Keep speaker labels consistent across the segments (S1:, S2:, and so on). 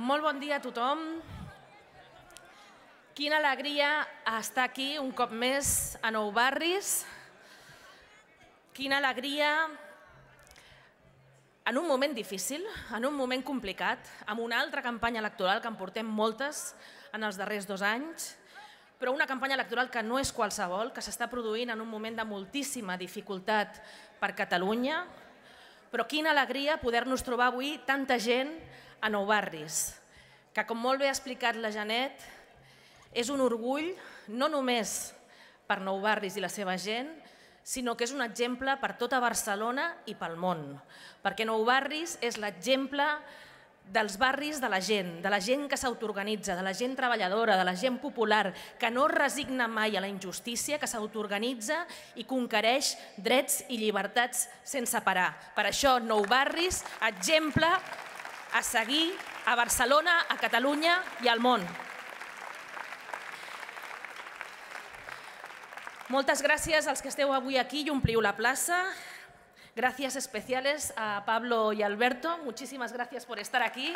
S1: Molt bon dia a tothom. Quina alegria estar aquí un cop més a Nou Barris. Quina alegria en un moment difícil, en un moment complicat, amb una altra campanya electoral que en portem moltes en els darrers 2 anys, però una campanya electoral que no és qualsevol, que s'està produint en un moment de moltíssima dificultat per Catalunya, però quina alegria poder-nos trobar avui tanta gent a Nou Barris, que com molt bé ha explicat la Janet, és un orgull no només per Nou Barris i la seva gent, sinó que és un exemple per tota Barcelona i pel món, perquè Nou Barris és l'exemple dels barris de la gent que s'autoorganitza, de la gent treballadora, de la gent popular, que no es resigna mai a la injustícia, que s'autoorganitza i conquereix drets i llibertats sense parar. Per això, Nou Barris, exemple a seguir a Barcelona, a Catalunya i al món. Moltes gràcies als que esteu avui aquí i ompliu la plaça. Gracias especiales a Pablo y Alberto. Muchísimas gracias por estar aquí.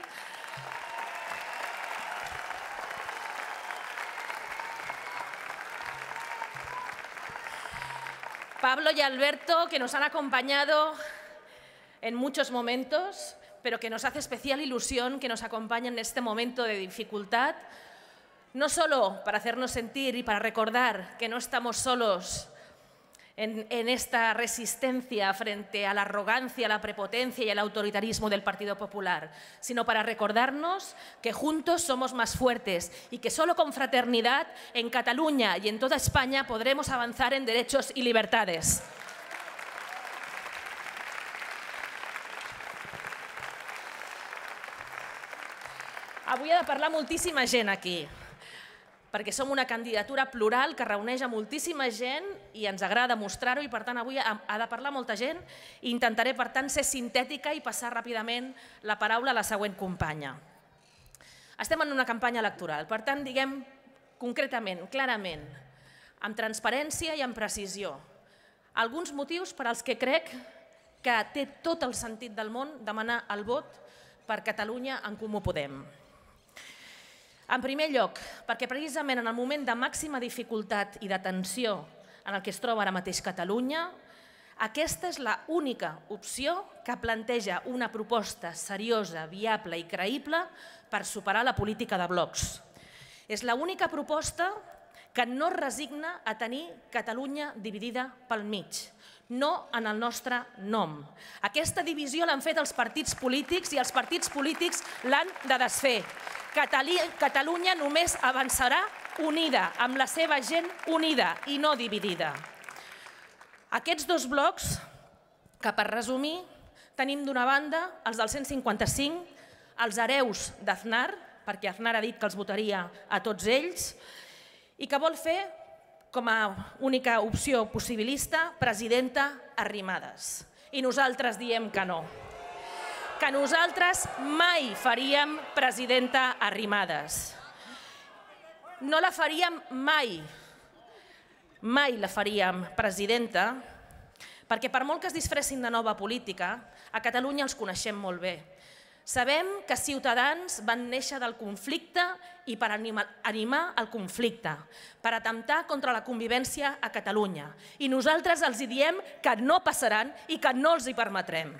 S1: Pablo y Alberto, que nos han acompañado en muchos momentos, pero que nos hace especial ilusión que nos acompañen en este momento de dificultad, no solo para hacernos sentir y para recordar que no estamos solos en esta resistencia frente a la arrogancia, la prepotencia y el autoritarismo del Partido Popular, sino para recordarnos que juntos somos más fuertes y que solo con fraternidad en Cataluña y en toda España podremos avanzar en derechos y libertades. Avui ha de parlar moltíssima gent aquí, perquè som una candidatura plural que reuneix a moltíssima gent i ens agrada mostrar-ho i, per tant, avui ha de parlar molta gent i intentaré, per tant, ser sintètica i passar ràpidament la paraula a la següent companya. Estem en una campanya electoral, per tant, diguem concretament, clarament, amb transparència i amb precisió, alguns motius per als que crec que té tot el sentit del món demanar el vot per Catalunya en Comú Podem. En primer lloc, perquè precisament en el moment de màxima dificultat i de tensió en el que es troba ara mateix Catalunya, aquesta és l'única opció que planteja una proposta seriosa, viable i creïble per superar la política de blocs. És l'única proposta que no es resigna a tenir Catalunya dividida pel mig, no en el nostre nom. Aquesta divisió l'han fet els partits polítics i els partits polítics l'han de desfer. Catalunya només avançarà unida, amb la seva gent unida i no dividida. Aquests 2 blocs, que per resumir, tenim d'una banda els del 155, els hereus d'Aznar, perquè Aznar ha dit que els votaria a tots ells, i que vol fer, com a única opció possibilista, presidenta Arrimadas. I nosaltres diem que no. Que nosaltres mai faríem presidenta Arrimadas. No la faríem mai. Mai la faríem presidenta, perquè per molt que es disfressin de nova política, a Catalunya els coneixem molt bé. Sabem que Ciutadans van néixer del conflicte i per animar el conflicte, per atemptar contra la convivència a Catalunya. I nosaltres els diem que no passaran i que no els hi permetrem.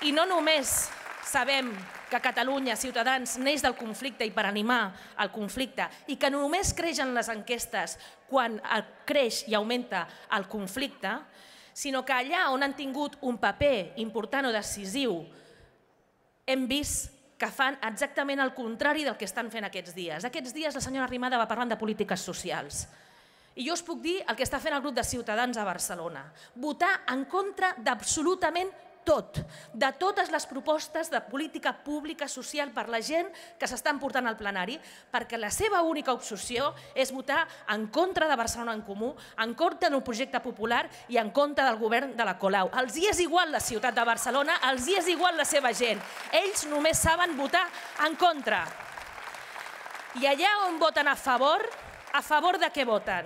S1: I no només sabem que Catalunya, Ciutadans, neix del conflicte i per animar el conflicte i que només creixen les enquestes quan creix i augmenta el conflicte, sinó que allà on han tingut un paper important o decisiu hem vist que fan exactament el contrari del que estan fent aquests dies. Aquests dies la senyora Arrimadas va parlant de polítiques socials. I jo us puc dir el que està fent el grup de Ciutadans a Barcelona. Votar en contra d'absolutament tot, de totes les propostes de política pública social per la gent que s'estan portant al plenari, perquè la seva única obsessió és votar en contra de Barcelona en Comú, en contra del projecte popular i en contra del govern de la Colau. Els hi és igual la ciutat de Barcelona, els hi és igual la seva gent. Ells només saben votar en contra. I allà on voten a favor de què voten?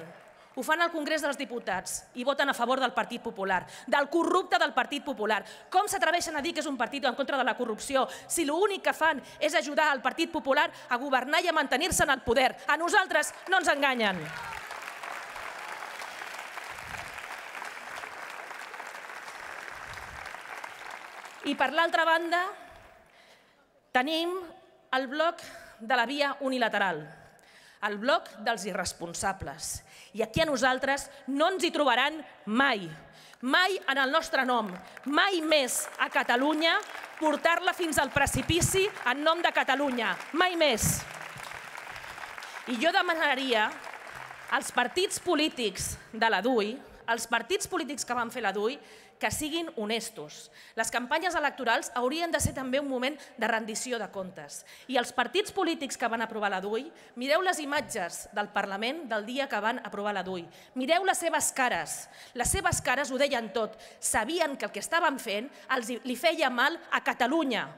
S1: Ho fan al Congrés dels Diputats i voten a favor del Partit Popular, del corrupte del Partit Popular. Com s'atreveixen a dir que és un partit en contra de la corrupció si l'únic que fan és ajudar el Partit Popular a governar i a mantenir-se en el poder? A nosaltres no ens enganyen. I per l'altra banda, tenim el bloc de la via unilateral, el bloc dels irresponsables. I aquí a nosaltres no ens hi trobaran mai, mai en el nostre nom, mai més a Catalunya portar-la fins al precipici en nom de Catalunya, mai més. I jo demanaria als partits polítics de la DUI, als partits polítics que van fer la DUI, que siguin honestos. Les campanyes electorals haurien de ser també un moment de rendició de comptes. I els partits polítics que van aprovar la DUI, mireu les imatges del Parlament del dia que van aprovar la DUI. Mireu les seves cares. Les seves cares ho deien tot. Sabien que el que estaven fent li feia mal a Catalunya.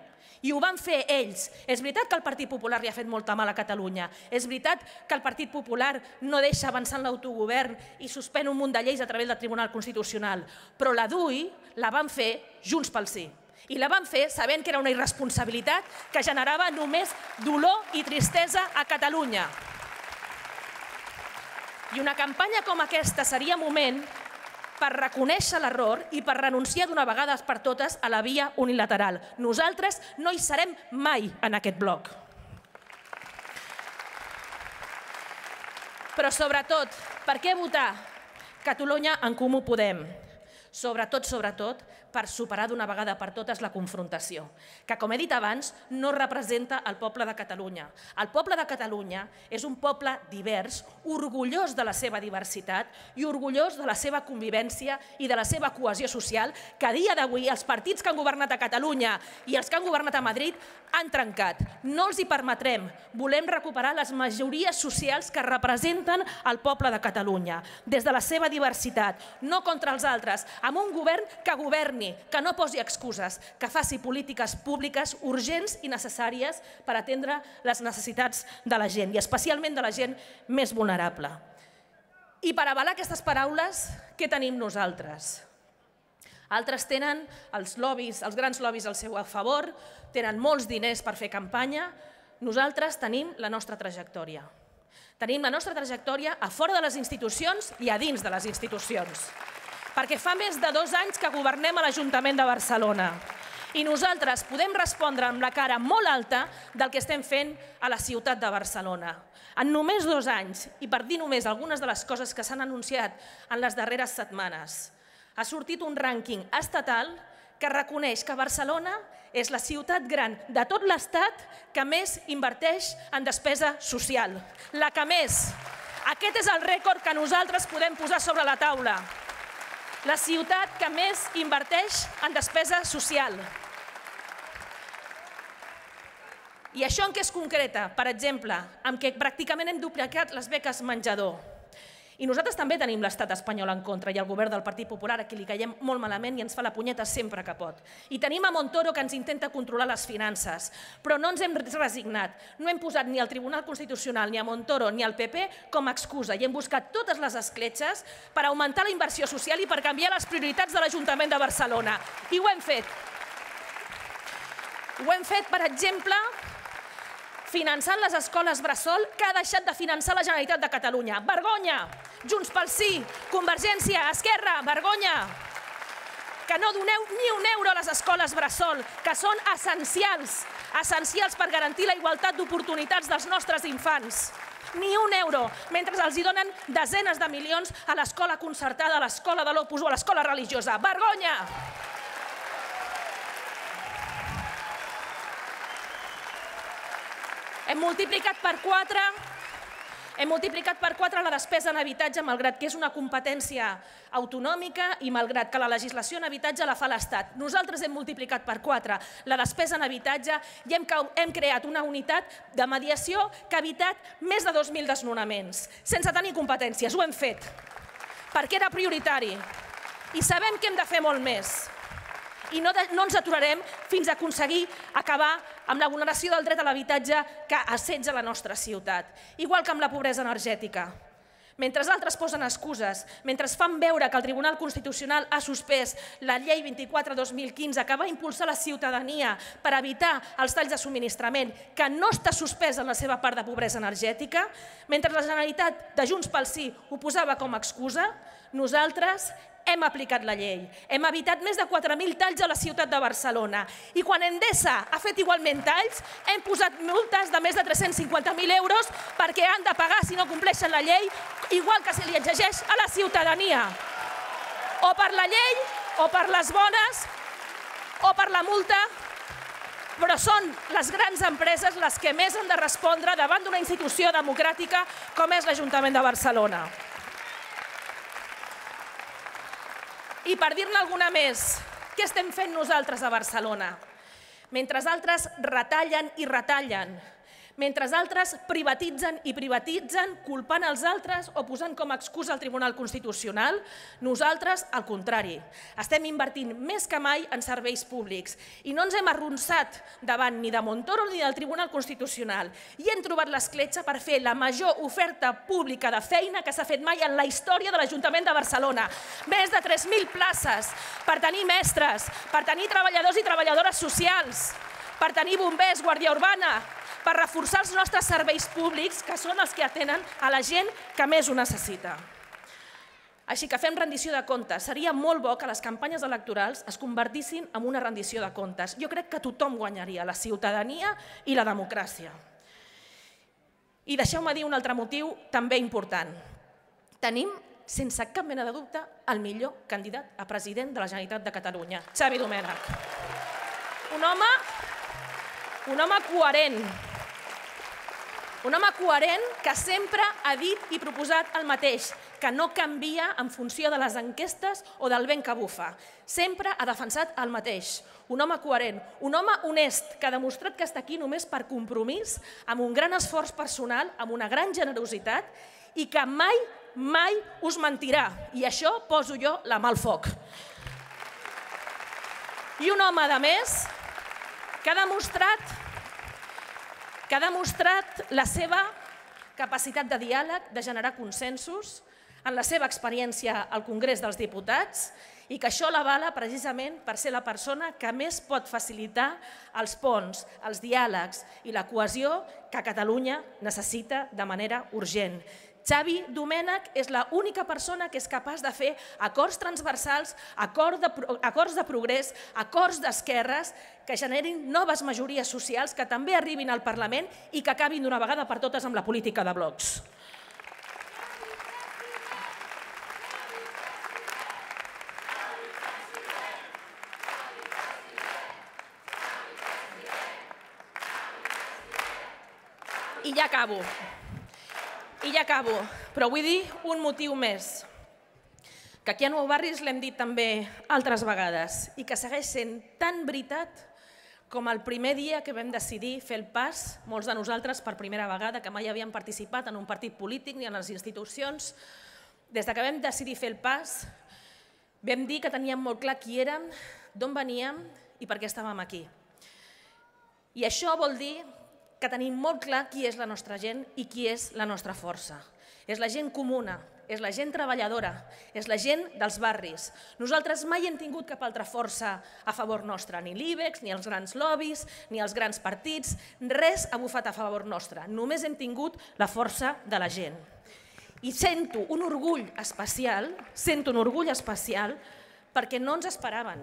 S1: I ho van fer ells. És veritat que el Partit Popular li ha fet molta mal a Catalunya. És veritat que el Partit Popular no deixa avançar en l'autogovern i suspèn un munt de lleis a través del Tribunal Constitucional. Però la DUI la van fer Junts pel Sí. I la van fer sabent que era una irresponsabilitat que generava només dolor i tristesa a Catalunya. I una campanya com aquesta seria moment per reconèixer l'error i per renunciar d'una vegada per totes a la via unilateral. Nosaltres no hi serem mai en aquest bloc. Però sobretot, per què votar Catalunya en Comú Podem? Sobretot, per superar d'una vegada per totes la confrontació, que, com he dit abans, no representa el poble de Catalunya. El poble de Catalunya és un poble divers, orgullós de la seva diversitat i orgullós de la seva convivència i de la seva cohesió social, que a dia d'avui els partits que han governat a Catalunya i els que han governat a Madrid han trencat. No els hi permetrem. Volem recuperar les majories socials que representen el poble de Catalunya, des de la seva diversitat, no contra els altres, amb un govern que governi, que no posi excuses, que faci polítiques públiques urgents i necessàries per atendre les necessitats de la gent, i especialment de la gent més vulnerable. I per avalar aquestes paraules, què tenim nosaltres? Altres tenen els lobbies, els grans lobbies al seu favor, tenen molts diners per fer campanya. Nosaltres tenim la nostra trajectòria. Tenim la nostra trajectòria a fora de les institucions i a dins de les institucions. Perquè fa més de 2 anys que governem a l'Ajuntament de Barcelona. I nosaltres podem respondre amb la cara molt alta del que estem fent a la ciutat de Barcelona. En només 2 anys, i per dir només algunes de les coses que s'han anunciat en les darreres setmanes, ha sortit un rànquing estatal que reconeix que Barcelona és la ciutat gran de tot l'Estat que més inverteix en despesa social. La que més. Aquest és el rècord que nosaltres podem posar sobre la taula. La ciutat que més inverteix en despesa social. I això en què es concreta? Per exemple, en què pràcticament hem duplicat les beques menjador. I nosaltres també tenim l'estat espanyol en contra i el govern del Partit Popular a qui li caiem molt malament i ens fa la punyeta sempre que pot. I tenim a Montoro que ens intenta controlar les finances, però no ens hem resignat. No hem posat ni al Tribunal Constitucional, ni a Montoro, ni al PP com a excusa i hem buscat totes les escletxes per augmentar la inversió social i per canviar les prioritats de l'Ajuntament de Barcelona. I ho hem fet. Ho hem fet, per exemple, finançant les escoles bressol que ha deixat de finançar la Generalitat de Catalunya. Vergonya! Junts pel Sí, Convergència, Esquerra, vergonya! Que no doneu ni un euro a les escoles bressol, que són essencials, essencials per garantir la igualtat d'oportunitats dels nostres infants. Ni un euro, mentre els hi donen desenes de milions a l'escola concertada, a l'escola de l'Opus o a l'escola religiosa. Vergonya! Hem multiplicat per 4 la despesa en habitatge, malgrat que és una competència autonòmica i malgrat que la legislació en habitatge la fa l'Estat. Nosaltres hem multiplicat per 4 la despesa en habitatge i hem creat una unitat de mediació que ha evitat més de 2.000 desnonaments, sense tenir competències. Ho hem fet, perquè era prioritari. I sabem que hem de fer molt més. I no ens aturarem fins a aconseguir acabar amb la vulneració del dret a l'habitatge que assetja la nostra ciutat. Igual que amb la pobresa energètica. Mentre altres posen excuses, mentre fan veure que el Tribunal Constitucional ha suspès la llei 24/2015 que va impulsar la ciutadania per evitar els talls de subministrament, que no està suspès en la seva part de pobresa energètica, mentre la Generalitat de Junts pel Sí ho posava com a excusa, nosaltres hem aplicat la llei. Hem evitat més de 4.000 talls a la ciutat de Barcelona. I quan Endesa ha fet igualment talls, hem posat multes de més de 350.000 euros perquè han de pagar si no compleixen la llei, igual que se li exigeix a la ciutadania. O per la llei, o per les bones, o per la multa, però són les grans empreses les que més han de respondre davant d'una institució democràtica com és l'Ajuntament de Barcelona. I per dir-ne alguna més, què estem fent nosaltres a Barcelona? Mentre altres retallen i retallen, mentre altres privatitzen i privatitzen, culpant els altres o posant com a excusa el Tribunal Constitucional, nosaltres, al contrari, estem invertint més que mai en serveis públics i no ens hem arronsat davant ni de Montoro ni del Tribunal Constitucional i hem trobat l'escletxa per fer la major oferta pública de feina que s'ha fet mai en la història de l'Ajuntament de Barcelona. Més de 3.000 places per tenir mestres, per tenir treballadors i treballadores socials, per tenir bombers, guàrdia urbana, per reforçar els nostres serveis públics, que són els que atenen a la gent que més ho necessita. Així que fem rendició de comptes. Seria molt bo que les campanyes electorals es convertissin en una rendició de comptes. Jo crec que tothom guanyaria, la ciutadania i la democràcia. I deixeu-me dir un altre motiu també important. Tenim, sense cap mena de dubte, el millor candidat a president de la Generalitat de Catalunya, Xavi Domènech. Un home coherent. Un home coherent que sempre ha dit i proposat el mateix, que no canvia en funció de les enquestes o del vent que bufa. Sempre ha defensat el mateix. Un home coherent, un home honest, que ha demostrat que està aquí només per compromís, amb un gran esforç personal, amb una gran generositat i que mai, mai us mentirà. I això poso jo la mà al foc. I un home, a més, que ha demostrat la seva capacitat de diàleg, de generar consensos, en la seva experiència al Congrés dels Diputats, i que això l'avala precisament per ser la persona que més pot facilitar els ponts, els diàlegs i la cohesió que Catalunya necessita de manera urgent. Xavi Domènech és l'única persona que és capaç de fer acords transversals, acords de progrés, acords d'esquerres, que generin noves majories socials, que també arribin al Parlament i que acabin d'una vegada per totes amb la política de blocs. I ja acabo, però vull dir un motiu més, que aquí a Nou Barris l'hem dit també altres vegades i que segueix sent tan veritat com el primer dia que vam decidir fer el pas, molts de nosaltres per primera vegada, que mai havíem participat en un partit polític ni en les institucions. Des que vam decidir fer el pas, vam dir que teníem molt clar qui érem, d'on veníem i per què estàvem aquí. I això vol dir que tenim molt clar qui és la nostra gent i qui és la nostra força. És la gent comuna, és la gent treballadora, és la gent dels barris. Nosaltres mai hem tingut cap altra força a favor nostre, ni l'IBEX, ni els grans lobbies, ni els grans partits, res ha bufat a favor nostre. Només hem tingut la força de la gent. I sento un orgull especial perquè no ens esperaven.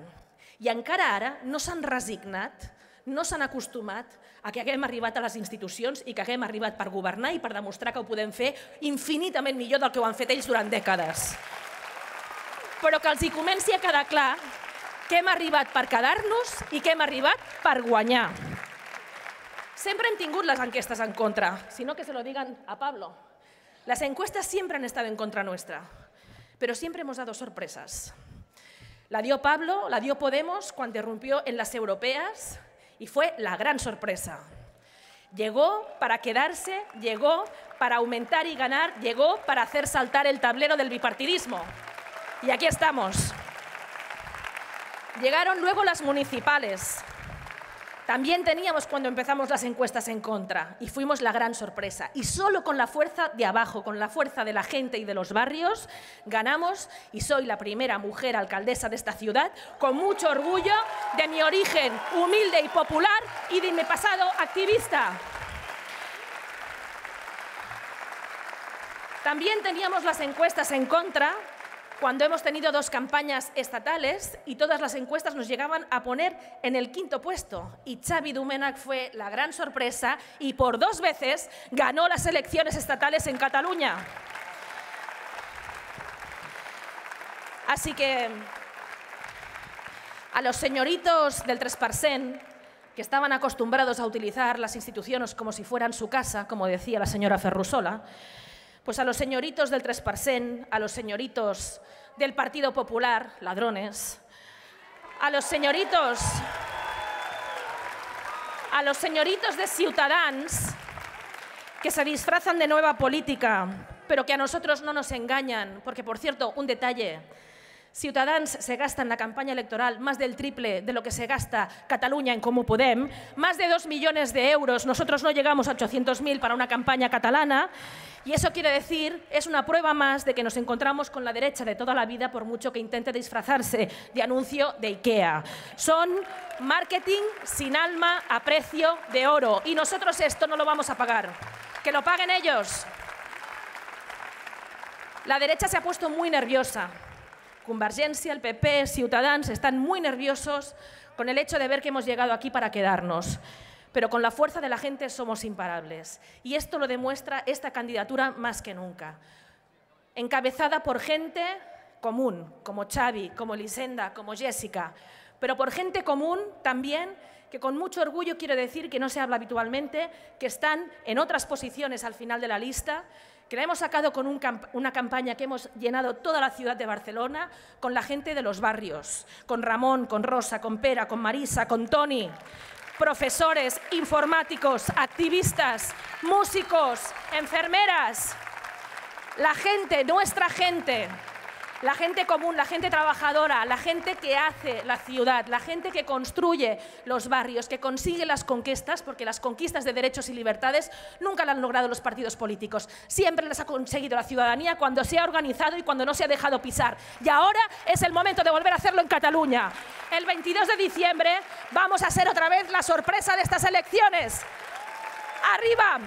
S1: I encara ara no s'han resignat, no s'han acostumat a que haguem arribat a les institucions i que haguem arribat per governar i per demostrar que ho podem fer infinitament millor del que ho han fet ells durant dècades. Però que els hi comenci a quedar clar que hem arribat per quedar-nos i que hem arribat per guanyar. Sempre hem tingut les enquestes en contra, si no que se lo digan a Pablo. Las encuestas siempre han estado en contra nuestra, pero siempre hemos dado sorpresas. La dio Pablo, la dio Podemos cuando irrumpió en las europeas, y fue la gran sorpresa. Llegó para quedarse, llegó para aumentar y ganar, llegó para hacer saltar el tablero del bipartidismo. Y aquí estamos. Llegaron luego las municipales. También teníamos cuando empezamos las encuestas en contra y fuimos la gran sorpresa. Y solo con la fuerza de abajo, con la fuerza de la gente y de los barrios, ganamos y soy la primera mujer alcaldesa de esta ciudad con mucho orgullo de mi origen humilde y popular y de mi pasado activista. También teníamos las encuestas en contra cuando hemos tenido 2 campañas estatales y todas las encuestas nos llegaban a poner en el 5º puesto. Y Xavi Domènech fue la gran sorpresa y por 2 veces ganó las elecciones estatales en Cataluña. Así que a los señoritos del 3%, que estaban acostumbrados a utilizar las instituciones como si fueran su casa, como decía la señora Ferrusola, pues a los señoritos del 3%, a los señoritos del Partido Popular, ladrones, a los señoritos de Ciutadans, que se disfrazan de nueva política, pero que a nosotros no nos engañan, porque, por cierto, un detalle, Ciutadans se gasta en la campaña electoral más del triple de lo que se gasta Cataluña en Comú Podem, más de 2 millones de euros, nosotros no llegamos a 800.000 para una campaña catalana, y eso quiere decir, es una prueba más de que nos encontramos con la derecha de toda la vida por mucho que intente disfrazarse de anuncio de IKEA. Son marketing sin alma a precio de oro y nosotros esto no lo vamos a pagar. Que lo paguen ellos. La derecha se ha puesto muy nerviosa. Convergència, el PP, Ciutadans están muy nerviosos con el hecho de ver que hemos llegado aquí para quedarnos. Pero con la fuerza de la gente somos imparables. Y esto lo demuestra esta candidatura más que nunca. Encabezada por gente común, como Xavi, como Elisenda, como Jessica, pero por gente común también, que con mucho orgullo quiero decir que no se habla habitualmente, que están en otras posiciones al final de la lista, que la hemos sacado con una campaña que hemos llenado toda la ciudad de Barcelona, con la gente de los barrios, con Ramón, con Rosa, con Pera, con Marisa, con Toni, profesores, informáticos, activistas, músicos, enfermeras, la gente, nuestra gente, la gente común, la gente trabajadora, la gente que hace la ciudad, la gente que construye los barrios, que consigue las conquistas, porque las conquistas de derechos y libertades nunca las han logrado los partidos políticos. Siempre las ha conseguido la ciudadanía cuando se ha organizado y cuando no se ha dejado pisar. Y ahora es el momento de volver a hacerlo en Cataluña. El 22 de diciembre vamos a ser otra vez la sorpresa de estas elecciones. ¡Arriba!